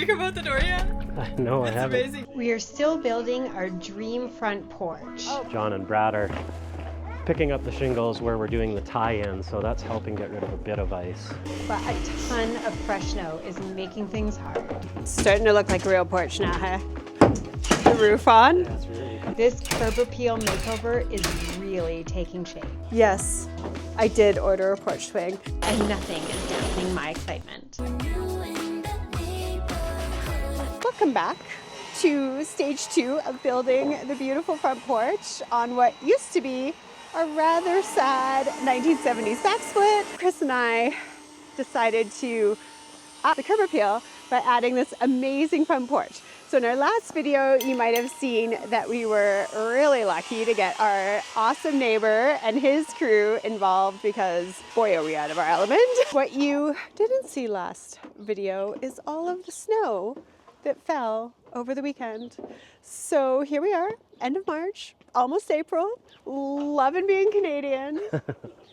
you come out the door yet? No, I haven't. Amazing. We are still building our dream front porch. John and Brad are picking up the shingles where we're doing the tie-in, so that's helping get rid of a bit of ice. But a ton of fresh snow is making things hard. It's starting to look like a real porch now, huh? The roof on? That's really This curb appeal makeover is really taking shape. Yes, I did order a porch swing. And nothing is dampening my excitement. Welcome back to stage 2 of building the beautiful front porch on what used to be a rather sad 1970s back split. Chris and I decided to up the curb appeal by adding this amazing front porch. So in our last video, you might have seen that we were really lucky to get our awesome neighbor and his crew involved because boy, are we out of our element. What you didn't see last video is all of the snow that fell over the weekend. So here we are, end of March, almost April, loving being Canadian,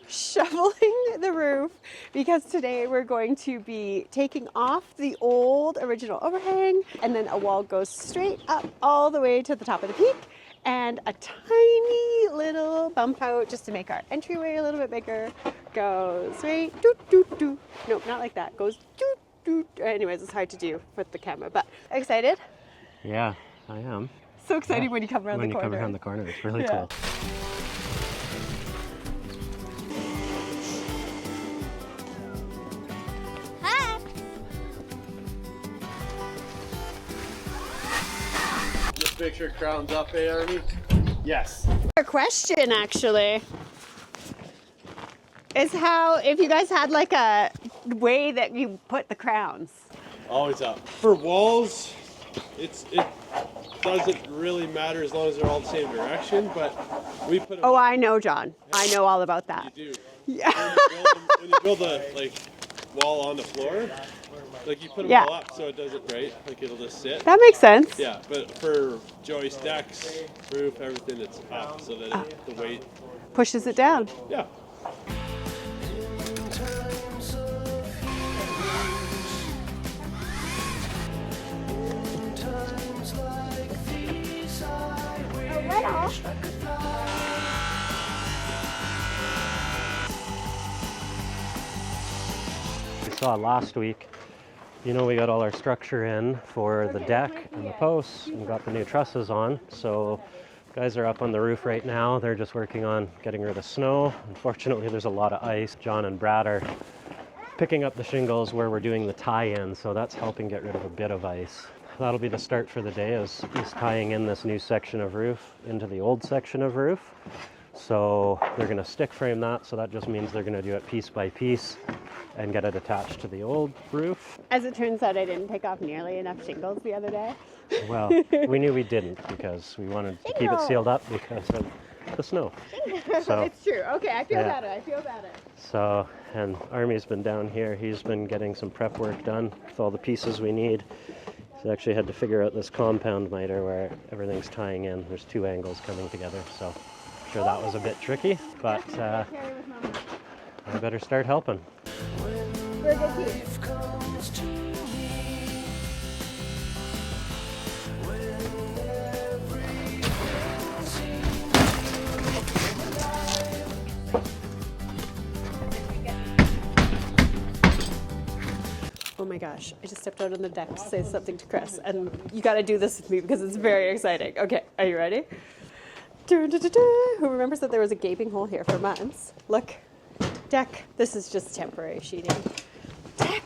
shoveling the roof because today we're going to be taking off the old original overhang, and then a wall goes straight up all the way to the top of the peak, and a tiny little bump out just to make our entryway a little bit bigger goes right doot doot doot. Nope, not like that. Goes doot doot. Anyways, it's hard to do with the camera, but excited? Yeah, I am. So exciting when you come around the corner. When you come around the corner, it's really Yeah. cool. Just make sure crown's up, eh, Army? Yes. Our question actually is how, if you guys had like a way that you put the crowns. Always up. For walls, it doesn't really matter as long as they're all the same direction, but we put them Oh, up. I know, John. I know all about that. You do. Yeah. When you build a wall on the floor, like you put them Yeah. all up so it doesn't, right? Like it'll just sit. That makes sense. Yeah, but for joist decks, roof, everything, it's up so that the weight, Pushes it down. yeah. We saw last week, you know, we got all our structure in for the deck and the posts and got the new trusses on. So guys are up on the roof right now. They're just working on getting rid of snow. Unfortunately, there's a lot of ice. John and Brad are picking up the shingles where we're doing the tie-in, so that's helping get rid of a bit of ice. That'll be the start for the day, is tying in this new section of roof into the old section of roof. So they're gonna stick frame that, so that just means they're gonna do it piece by piece and get it attached to the old roof. As it turns out, I didn't pick off nearly enough shingles the other day. Well, we knew we didn't because we wanted to keep it sealed up because of the snow. So, It's true. Okay, I feel Yeah. better. I feel better. so, and Army's been down here. He's been getting some prep work done with all the pieces we need. He's actually had to figure out this compound miter where everything's tying in. There's two angles coming together, so I'm sure that was a bit tricky, but Carry with Mama. I better start helping. We're good team. Oh my gosh, I just stepped out on the deck to say something to Chris, and you gotta do this with me because it's very exciting. Okay, are you ready? Who remembers that there was a gaping hole here for months? Look, deck. This is just temporary sheeting. Deck.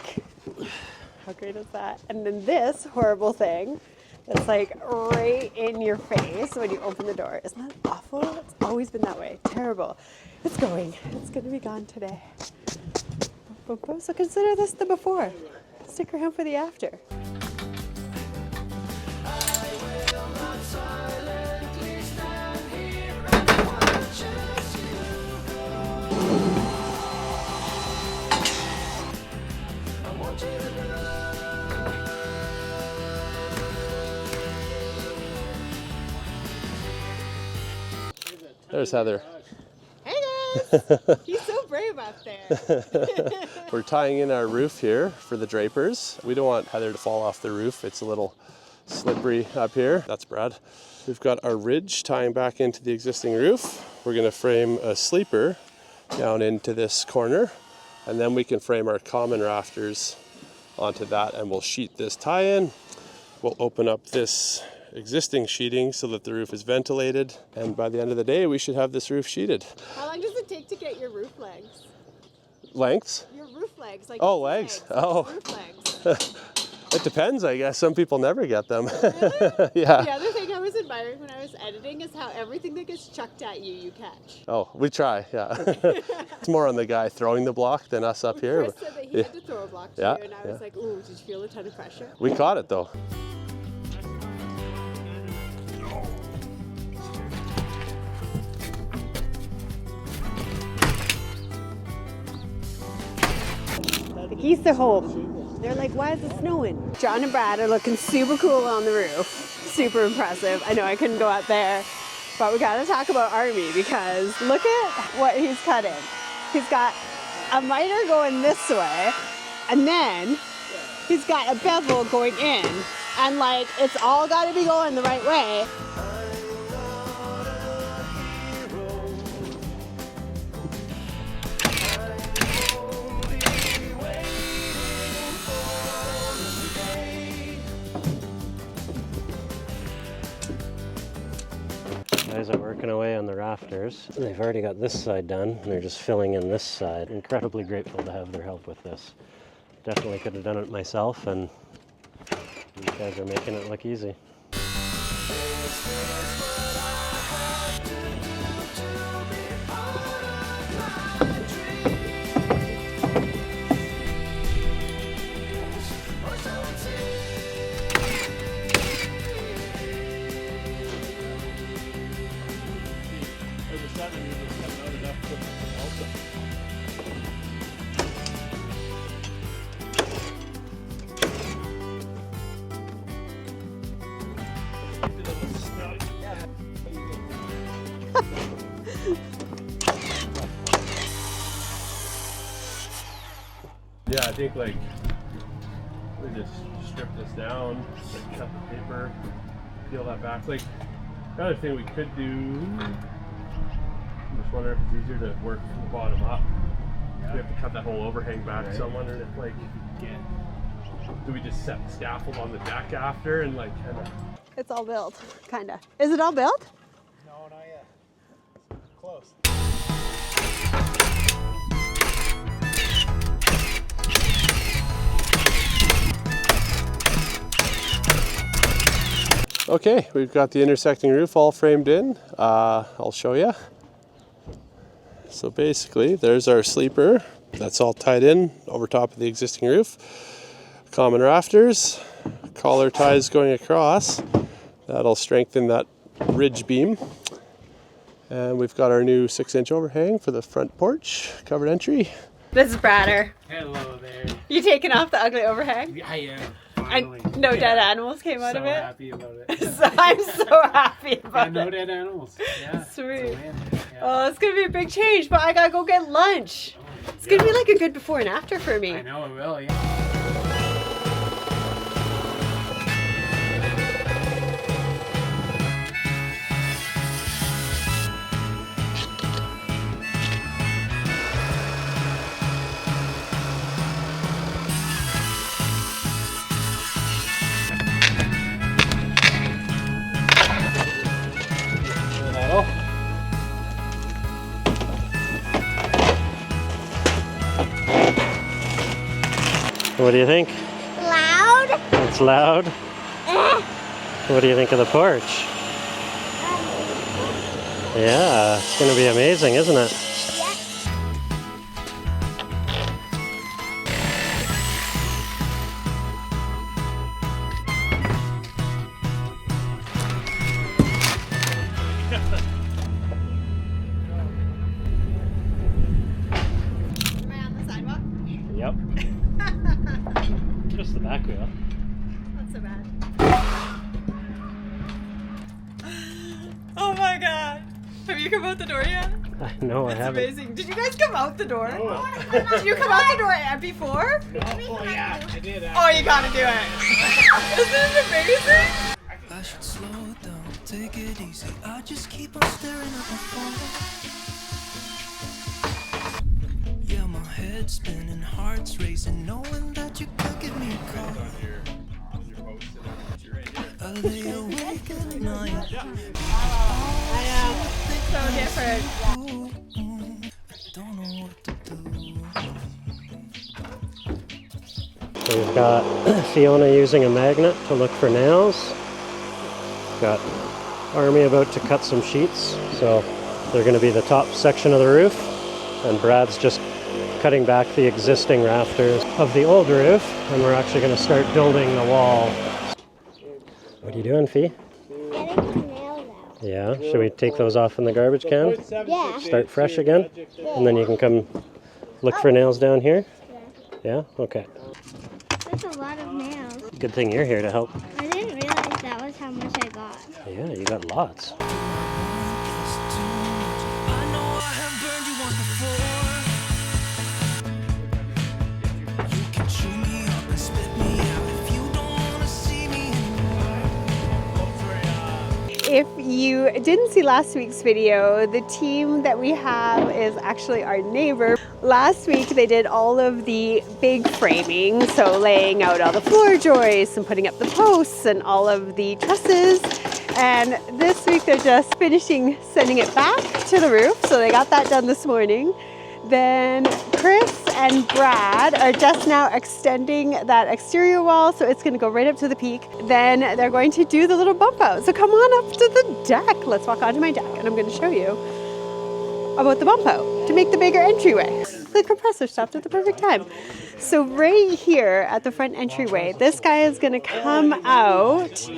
How great is that? And then this horrible thing that's like right in your face when you open the door. Isn't that awful? It's always been that way. Terrible. It's going. It's gonna be gone today. So consider this the before. Stick around for the after. There's Heather. Hey guys! He's so brave up there. We're tying in our roof here for the drapers. We don't want Heather to fall off the roof. It's a little slippery up here. That's Brad. We've got our ridge tying back into the existing roof. We're going to frame a sleeper down into this corner, and then we can frame our common rafters onto that, and we'll sheet this tie-in. We'll open up this existing sheeting so that the roof is ventilated, and by the end of the day we should have this roof sheeted. How long does it take to get your roof legs? Lengths? Your roof legs, like Oh, legs. Oh. Roof legs. It depends, I guess. Some people never get them. Really? Yeah. The other thing I was admiring when I was editing is how everything that gets chucked at you, you catch. Oh, we try, yeah. It's more on the guy throwing the block than us up here. Chris said that he had to throw a block to Yeah, you, and I was like, ooh, did you feel a ton of pressure? We caught it though. The geese are home. They're like, why is it snowing? John and Brad are looking super cool on the roof. Super impressive. I know I couldn't go out there, but we gotta talk about Army because look at what he's cutting. He's got a miter going this way, and then he's got a bevel going in, and like, it's all gotta be going the right way. Guys are working away on the rafters. They've already got this side done, and they're just filling in this side. Incredibly grateful to have their help with this. Definitely could have done it myself, and these guys are making it look easy. Yeah, I think like we just strip this down, like cut the paper, peel that back. Like the other thing we could do, I'm just wondering if it's easier to work from the bottom up. We have to cut that whole overhang back, so I'm wondering if like do we just set the scaffold on the deck after and like kind of. It's all built, kinda. Is it all built? No, not yet. Close. Okay, we've got the intersecting roof all framed in. I'll show you. So basically, there's our sleeper. That's all tied in over top of the existing roof. Common rafters, collar ties going across. That'll strengthen that ridge beam. And we've got our new 6-inch overhang for the front porch, covered entry. This is Brader. Hello there. You taking off the ugly overhang? I am. And no dead animals came out So of it? happy about it. So I'm so happy Yeah, about no it. dead animals. Yeah. Sweet. It's a win. Yeah. Oh, it's gonna be a big change, but I gotta go get lunch. It's gonna be like a good before and after for me. I know it will, yeah. What do you think? Loud. It's loud. What do you think of the porch? Yeah, it's going to be amazing, isn't it? Am I on the sidewalk? Yep. Just the back wheel. Not so bad. Oh my god. Have you come out the door yet? I know, I That's haven't. amazing. Did you guys come out the door? Did you come out the door before? Oh yeah, I did. Oh, you gotta do it. Isn't it amazing? I should slow down, take it easy. I just keep on staring at my phone. Yeah, my head's spinning, heart's racing, knowing that you could give me a call. I lay awake at night. I know. So different. I don't know what to do. So we've got Fiona using a magnet to look for nails. Got Army about to cut some sheets, so they're going to be the top section of the roof, and Brad's just cutting back the existing rafters of the old roof, and we're actually going to start building the wall. What are you doing, Fee? Getting the nails out. Yeah, should we take those off in the garbage can? Yeah. Start fresh again, and then you can come look for nails down here? Yeah? Okay. That's a lot of nails. Good thing you're here to help. I didn't realize that was how much I got. Yeah, you got lots. I know I have burned you once before. You can chew me up and spit me out if you don't wanna see me anymore. If you didn't see last week's video, the team that we have is actually our neighbor. Last week they did all of the big framing, so laying out all the floor joists and putting up the posts and all of the trusses. And this week they're just finishing sending it back to the roof, so they got that done this morning. Then Chris and Brad are just now extending that exterior wall, so it's going to go right up to the peak. Then they're going to do the little bump out. So come on up to the deck. Let's walk onto my deck, and I'm going to show you about the bump out to make the bigger entryway. The compressor stopped at the perfect time. So right here at the front entryway, this guy is going to come out.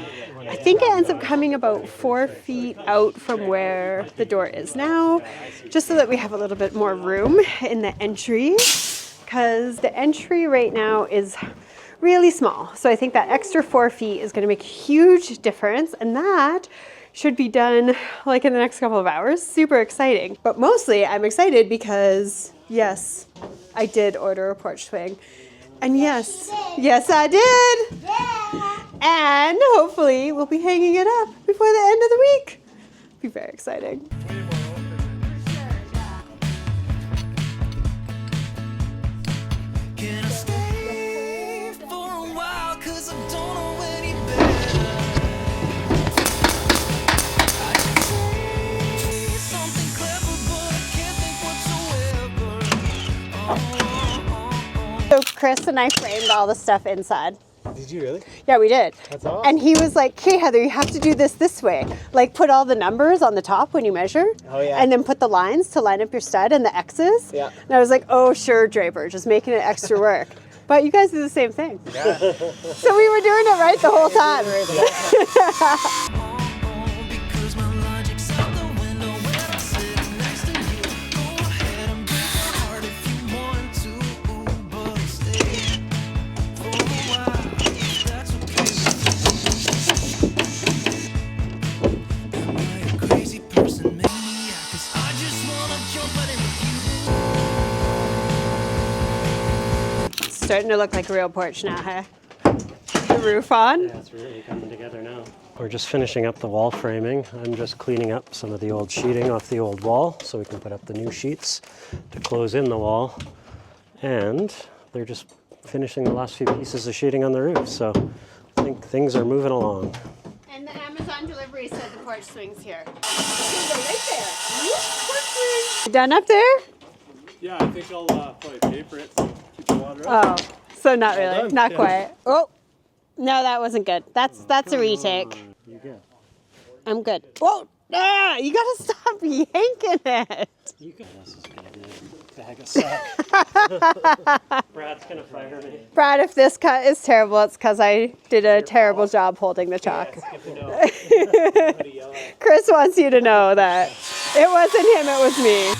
I think it ends up coming about 4 feet out from where the door is now, just so that we have a little bit more room in the entry, because the entry right now is really small. So I think that extra 4 feet is going to make a huge difference, and that should be done like in the next couple of hours. Super exciting. But mostly I'm excited because yes, I did order a porch swing. And yes, I did. Yeah. And hopefully we'll be hanging it up before the end of the week. Be very exciting. Can I stay for a while? 'Cause I don't know any better. I can say something clever, but I can't think whatsoever. So Chris and I framed all the stuff inside. Did you really? Yeah, we did. That's awesome. And he was like, "Okay, Heather, you have to do this way. Like put all the numbers on the top when you measure. Oh, yeah. And then put the lines to line up your stud and the X's." Yeah. And I was like, "Oh, sure, Draper, just making it extra work." But you guys do the same thing. Yeah. So we were doing it right the whole time. Because my logic's out the window when I'm sitting next to you. Go ahead and break my heart if you want to, but stay for a while. That's okay. Am I a crazy person, maniac? 'Cause I just wanna jump right in with you. Starting to look like a real porch now, huh? The roof on. Yeah, it's really coming together now. We're just finishing up the wall framing. I'm just cleaning up some of the old sheeting off the old wall so we can put up the new sheets to close in the wall. And they're just finishing the last few pieces of sheeting on the roof. So I think things are moving along. And the Amazon delivery said the porch swing's here. Right there. You done up there? Yeah, I think I'll probably paper it so keep the water up. Oh, so not really, done. not Yeah. quite. Oh, no, that wasn't good. That's a retake. You good? I'm good. Whoa, you gotta stop yanking it. You good? This is gonna be a bag of sack. Brad's gonna fire me. Brad, if this cut is terrible, it's because I did a terrible job holding the chalk. Chris wants you to know that it wasn't him, it was me.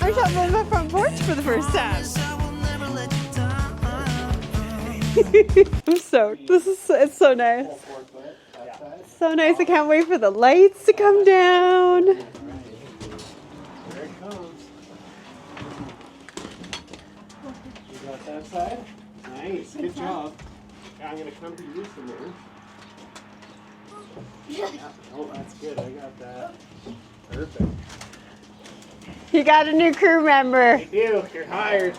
I'm talking about the front porch for the first time. I'm stoked. It's so nice. So nice. I can't wait for the lights to come down. There it comes. You got that side? Nice. Good job. Yeah, I'm going to come to you some more. Oh, that's good. I got that. Perfect. You got a new crew member. You do. You're hired.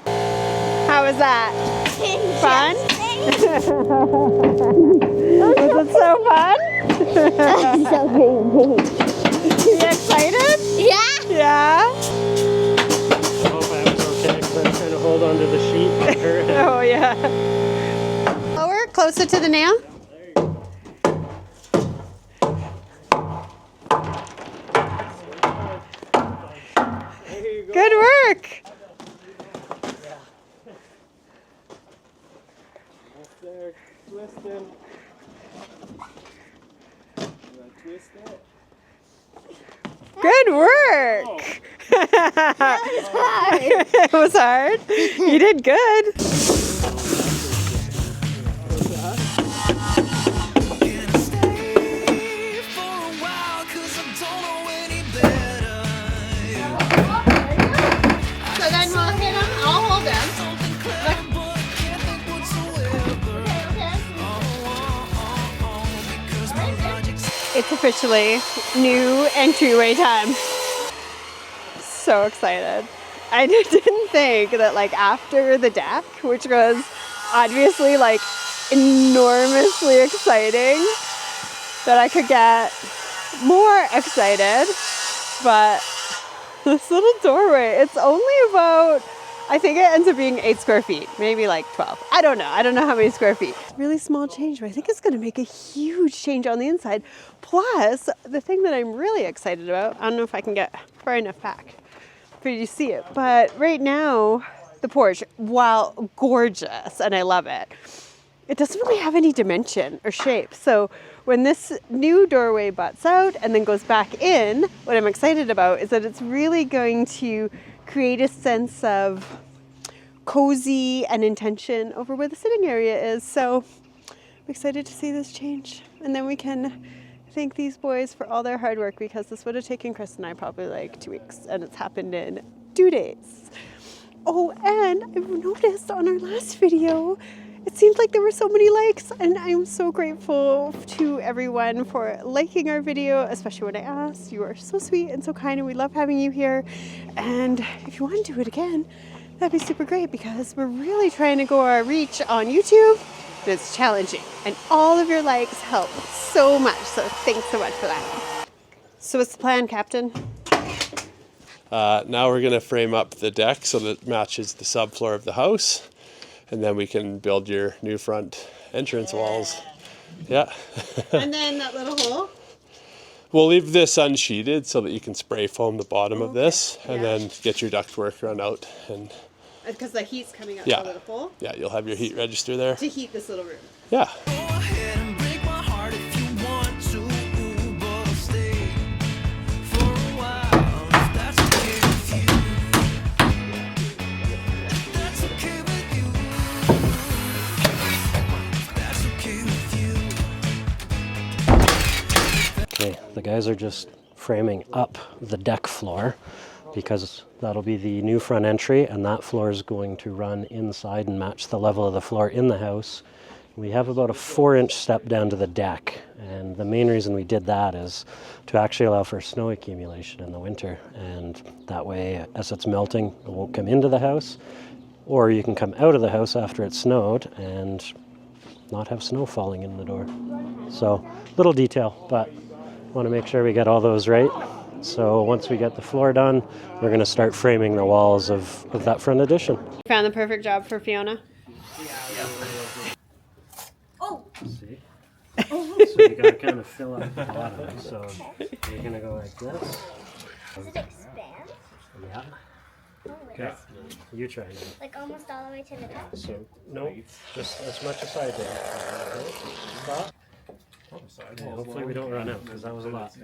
How was that? Fun? Was it so fun? So crazy. You excited? Yeah. Yeah? I hope I was okay because I'm trying to hold on to the sheet. Oh, yeah. Lower, closer to the nail. Good work. There. Twisting. Twist it. Good work. It was hard. You did good. So then we'll hit him. I'll hold him. It's officially new entryway time. So excited. I didn't think that like after the deck, which was obviously like enormously exciting, that I could get more excited. But this little doorway, it's only about, I think it ends up being 8 square feet, maybe like 12. I don't know how many square feet. Really small change, but I think it's gonna make a huge change on the inside. Plus, the thing that I'm really excited about, I don't know if I can get far enough back for you to see it, but right now, the porch, while gorgeous, and I love it, it doesn't really have any dimension or shape. So when this new doorway butts out and then goes back in, what I'm excited about is that it's really going to create a sense of cozy and intention over where the sitting area is. So I'm excited to see this change. And then we can thank these boys for all their hard work, because this would have taken Chris and I probably like 2 weeks, and it's happened in 2 days. Oh, and I've noticed on our last video, it seems like there were so many likes, and I'm so grateful to everyone for liking our video, especially when I asked. You are so sweet and so kind, and we love having you here. And if you want to do it again, that'd be super great, because we're really trying to grow our reach on YouTube. But it's challenging, and all of your likes help so much. So thanks so much for that. So what's the plan, Captain? Now we're going to frame up the deck so that it matches the subfloor of the house. And then we can build your new front entrance walls. Yeah. And then that little hole. We'll leave this unsheeted so that you can spray foam the bottom of this, and then get your ductwork run out. And Because the heat's coming out Yeah. the little hole yeah, you'll have your heat register there. to heat this little room. Yeah. Go ahead and break my heart if you want to, but I'll stay for a while if that's okay with you. That's okay with you. That's okay with you. Okay, the guys are just framing up the deck floor, because that'll be the new front entry, and that floor is going to run inside and match the level of the floor in the house. We have about a 4-inch step down to the deck, and the main reason we did that is to actually allow for snow accumulation in the winter, and that way, as it's melting, it won't come into the house, or you can come out of the house after it's snowed and not have snow falling in the door. So, little detail, but want to make sure we get all those right. So once we get the floor done, we're going to start framing the walls of that front addition. Found the perfect job for Fiona. See? So you got to kind of fill up the bottom. So you're going to go like this. Does it expand? Yeah. Okay. You try now. Like almost all the way to the top? So no, just as much as I did. Okay. Stop. Yeah, hopefully we don't run out, because that was a lot.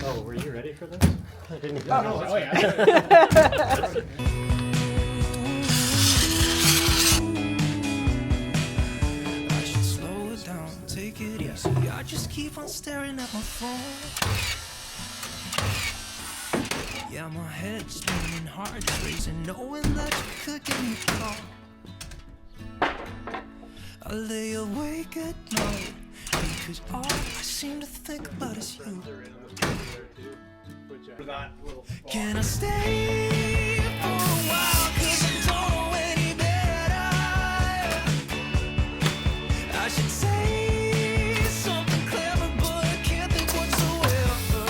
Oh, were you ready? ready for this? I didn't even know. Oh yeah. I should slow it down, take it easy. I just keep on staring at my phone. Yeah, my head's spinning, heart racing, knowing that you could get me caught. I lay awake at night because all I seem to think about is you. Can I stay for a while? 'Cause I don't know any better. I should say something clever, but I can't think whatsoever.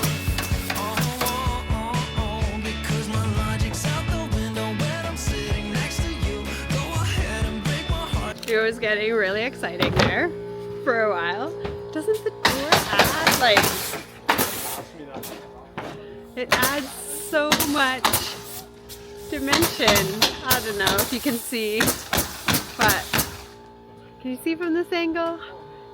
Because my logic's out the window when I'm sitting next to you. Go ahead and break my heart. It was getting really exciting there for a while. Doesn't the door add like... It adds so much dimension. I don't know if you can see, but can you see from this angle?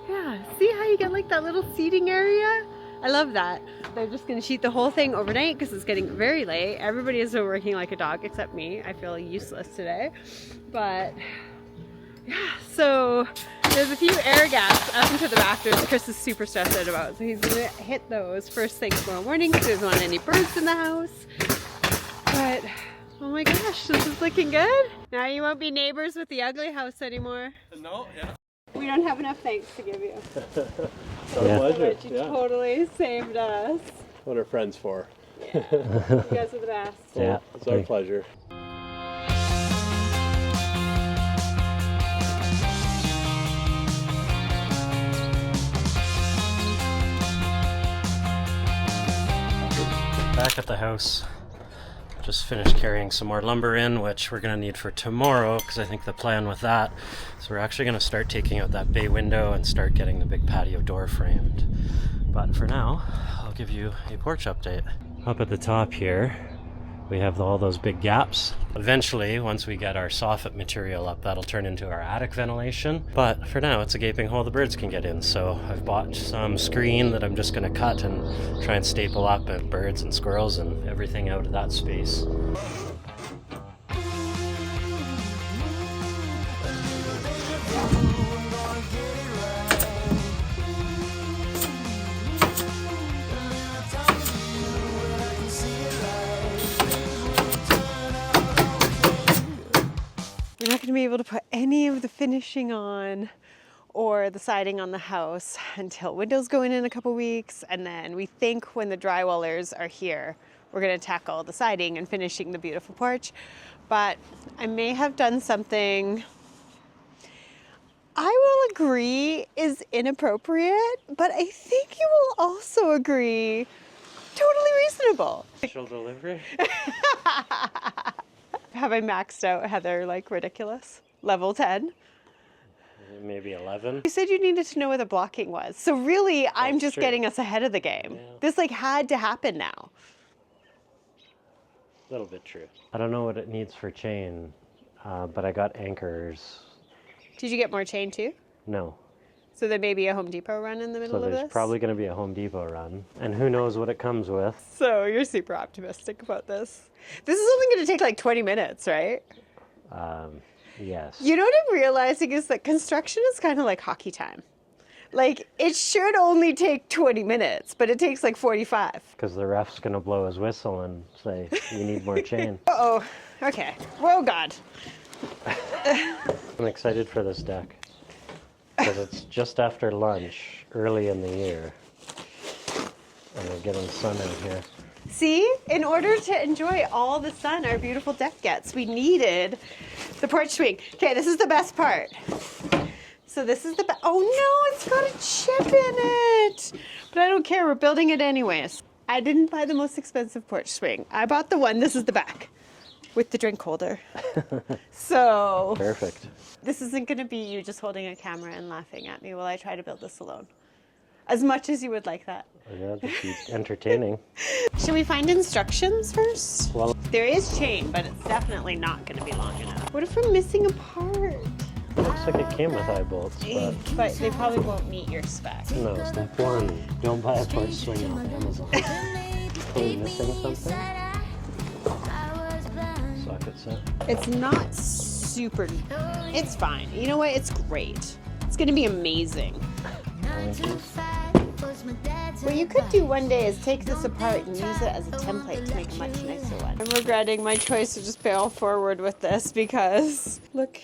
Yeah, see how you get like that little seating area? I love that. They're just gonna sheet the whole thing overnight because it's getting very late. Everybody has been working like a dog except me. I feel useless today, but yeah, so there's a few air gaps up into the rafters Chris is super stressed out about. So he's gonna hit those first thing tomorrow morning because he doesn't want any birds in the house. But oh my gosh, this is looking good. Now you won't be neighbors with the ugly house anymore. No, yeah. We don't have enough thanks to give you. Yeah. Pleasure. You totally saved us. What are friends for? You guys are the best. Yeah. It's our pleasure. Back at the house. Just finished carrying some more lumber in, which we're gonna need for tomorrow, because I think the plan with that is we're actually gonna start taking out that bay window and start getting the big patio door framed. But for now, I'll give you a porch update. Up at the top here, we have all those big gaps. Eventually, once we get our soffit material up, that'll turn into our attic ventilation. But for now, it's a gaping hole the birds can get in. So I've bought some screen that I'm just gonna cut and try and staple up and birds and squirrels and everything out of that space. We're not going to be able to put any of the finishing on or the siding on the house until windows go in a couple weeks, and then we think when the drywallers are here we're going to tackle the siding and finishing the beautiful porch. But I may have done something I will agree is inappropriate, but I think you will also agree totally reasonable. Special delivery? Have I maxed out Heather like ridiculous? Level 10? Maybe 11. You said you needed to know what the blocking was. So really, I'm just true. getting us ahead of the game. Yeah. This like had to happen now. A little bit true. I don't know what it needs for chain, but I got anchors. Did you get more chain too? No. So there may be a Home Depot run in the middle So of there's this? probably going to be a Home Depot run. And who knows what it comes with. So you're super optimistic about this. This is only going to take like 20 minutes, right? Yes. You know what I'm realizing is that construction is kind of like hockey time. Like, it should only take 20 minutes, but it takes like 45. Because the ref's going to blow his whistle and say, you need more chain. Uh-oh. Okay. Oh, God. I'm excited for this deck. Because it's just after lunch, early in the year. And we're getting sun out here. See, in order to enjoy all the sun our beautiful deck gets, we needed the porch swing. Okay, this is the best part. So this is the oh no, it's got a chip in it. But I don't care, we're building it anyways. I didn't buy the most expensive porch swing. I bought the one, this is the back, with the drink holder. So Perfect. this isn't gonna be you just holding a camera and laughing at me while I try to build this alone. As much as you would like that. Yeah, that'd be entertaining. Should we find instructions first? Well, There is chain, but it's definitely not going to be long enough. What if we're missing a part? looks like it came with eye bolts, but But they probably won't meet your spec. no. Step one, don't buy a porch swing off Amazon. potentially missing something? Socket set. It's not super, it's fine. You know what? It's great. It's gonna be amazing. What you could do one day is take this apart and use it as a template to make a much nicer one. I'm regretting my choice to just fail forward with this because look,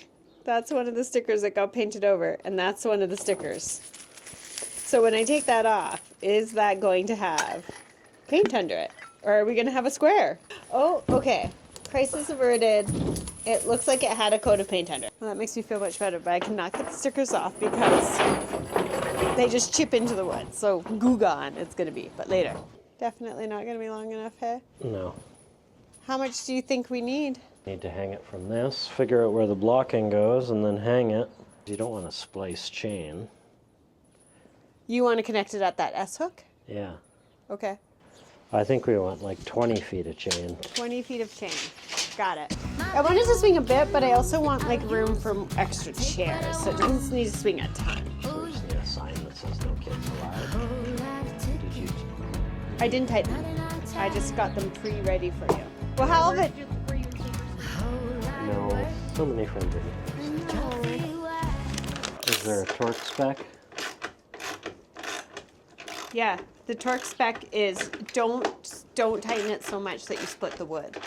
that's one of the stickers that got painted over, and that's one of the stickers. So when I take that off, is that going to have paint under it? Or are we going to have a square? Oh, okay. Crisis averted. It looks like it had a coat of paint under it. Well, that makes me feel much better, but I cannot get the stickers off because they just chip into the wood. So goo gone it's going to be, but later. Definitely not going to be long enough, hey? No. How much do you think we need? Need to hang it from this, figure out where the blocking goes, and then hang it. You don't want to splice chain. You want to connect it at that S-hook? Yeah. Okay. I think we want like 20 feet of chain. 20 feet of chain. Got it. I wanted to swing a bit, but I also want like room for extra chairs, so it doesn't need to swing a ton. So we just need a sign that says no kids allowed. Did you? I didn't tighten them. I just got them pre-ready for you. Well, how of it? No, so many friends. Is there a torque spec? Yeah, the torque spec is don't tighten it so much that you split the wood.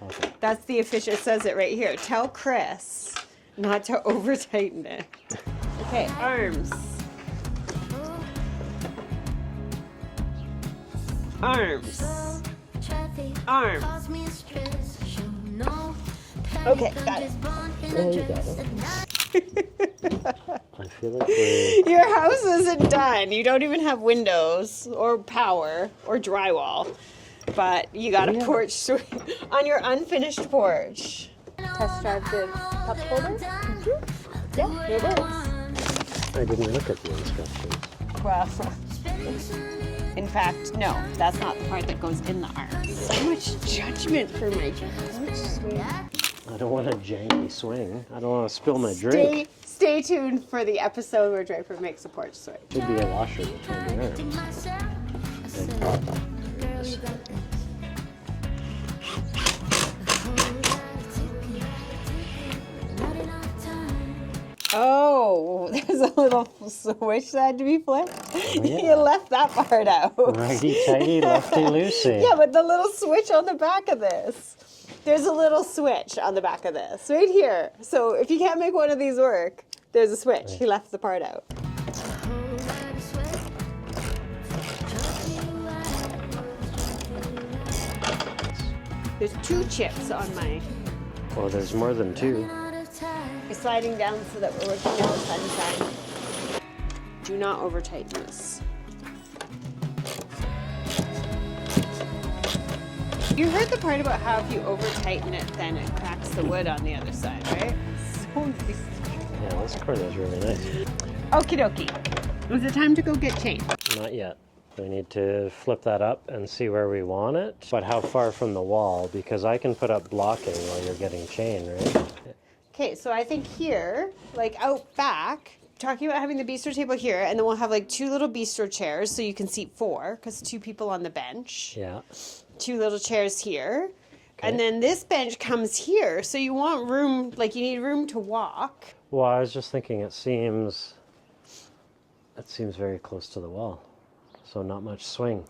Okay. That's the official. It says it right here. Tell Chris not to over tighten it. Okay, arms. Arms. Arms. Okay, got it. Yeah, you got it. I feel like we're... Your house isn't done. You don't even have windows or power or drywall. But you got a porch swing on your unfinished porch. Test drive the cup holder? Yeah, it works. I didn't look at the instructions. Well, in fact, no, that's not the part that goes in the arm. So much judgment for my porch swing. I don't want a janky swing. I don't want to spill my drink. Stay tuned for the episode where Draper makes a porch swing. Should be a washer between the arms. Oh, there's a little switch that had to be flipped. Yeah. You left that part out. Righty-tighty, lefty-loosey. Yeah, but the little switch on the back of this. There's a little switch on the back of this, right here. So if you can't make one of these work, there's a switch. He left the part out. There's 2 chips on my... Well, there's more than 2. We're sliding down so that we're working out sunshine. Do not over tighten this. You heard the part about how if you over tighten it, then it cracks the wood on the other side, right? So nice. Yeah, this corner's really nice. Okie dokie. Is it time to go get chain? Not yet. We need to flip that up and see where we want it, but how far from the wall, because I can put up blocking while you're getting chain, right? Okay, so I think here, like out back, talking about having the bistro table here, and then we'll have like 2 little bistro chairs so you can seat 4, because 2 people on the bench. Yeah. 2 little chairs here. And then this bench comes here, so you want room, like you need room to walk. Well, I was just thinking it seems very close to the wall, so not much swing.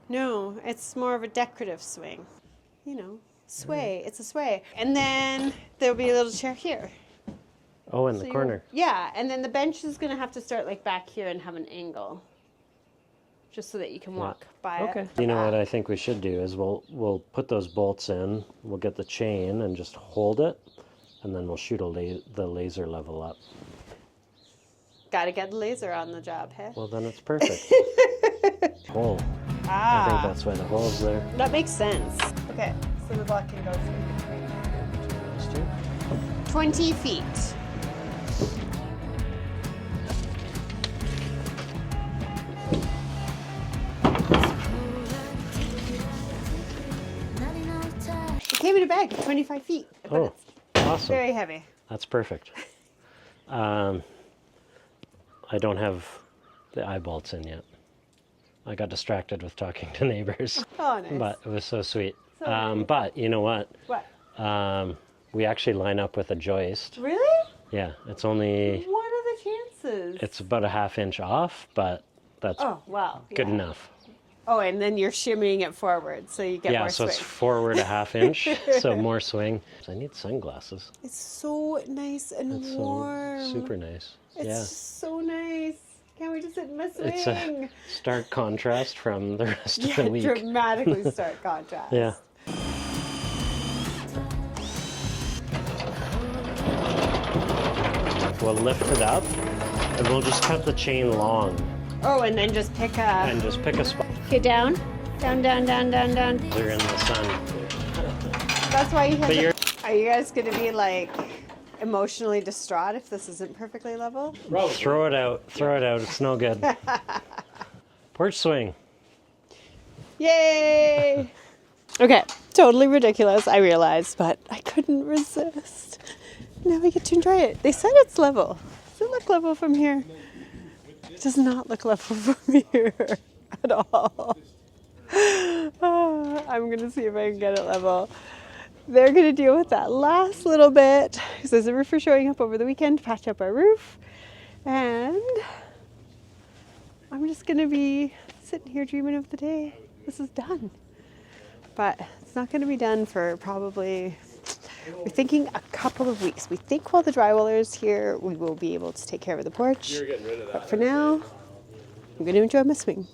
No, it's more of a decorative swing. You know, sway. It's a sway. And then there'll be a little chair here. Oh, in the corner. Yeah, and then the bench is going to have to start like back here and have an angle. Just so that you can walk by it. Okay. You know what I think we should do is we'll put those bolts in, we'll get the chain and just hold it, and then we'll shoot the laser level up. Gotta get the laser on the job, hey? Well, then it's perfect. Hole. I think that's why the hole's there. That makes sense. Okay, so the block can go through between 20 feet. It came in a bag, 25 feet. But Oh, it's awesome. very heavy. That's perfect. I don't have the eye bolts in yet. I got distracted with talking to neighbors, Oh, nice. but it was so sweet. So nice. But you know what? What? We actually line up with a joist. Really? Yeah, it's only, What are the chances? it's about a ½ inch off, but that's Oh, wow. good yeah. enough. Oh, and then you're shimmying it forward so you get Yeah, more so swing. it's forward a ½ inch, so more swing. I need sunglasses. It's so nice and It's warm. so super nice. It's Yeah. just so nice. Can't wait to sit in my swing. It's a stark contrast from the rest of yeah, the week. dramatically stark contrast. Yeah. We'll lift it up and we'll just cut the chain long Oh, and then just pick up. and just pick a spot. Okay, down. Down, down, down, down, down. They're in the sun. That's why you have But to... you're- Are you guys going to be like emotionally distraught if this isn't perfectly level? Throw it out. Throw it out. It's no good. Porch swing. Yay! Okay, totally ridiculous, I realized, but I couldn't resist. Now we get to enjoy it. They said it's level. Does it look level from here? It does not look level from here at all. I'm gonna see if I can get it level. They're gonna deal with that last little bit because there's a roofer showing up over the weekend to patch up our roof. And I'm just gonna be sitting here dreaming of the day this is done. But it's not gonna be done for probably, we're thinking a couple of weeks. We think while the drywaller's here, we will be able to take care of the porch. You're getting rid of that. But for now, I'm gonna enjoy my swing.